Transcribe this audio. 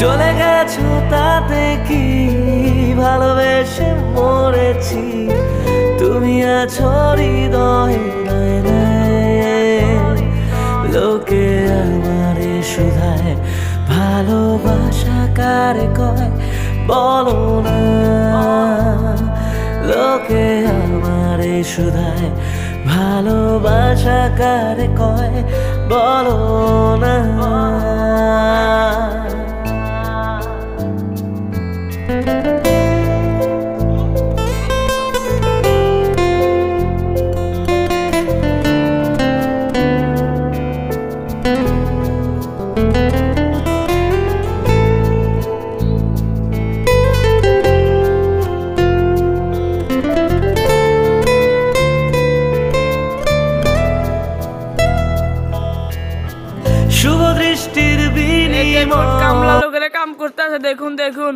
চলে গেছো তাতে কি ভালোবেসে মরেছি, তুমি আছো হৃদয়ে নয় নয়। লোকে আমারে শুধায় ভালোবাসা কারে কয় বলো না, লোকে আমারে শুধায় ভালোবাসা কারে কয় বলো না। শুভ দৃষ্টির বিনিময় কামলা লোকেরা কাম করতে আছে, দেখুন দেখুন।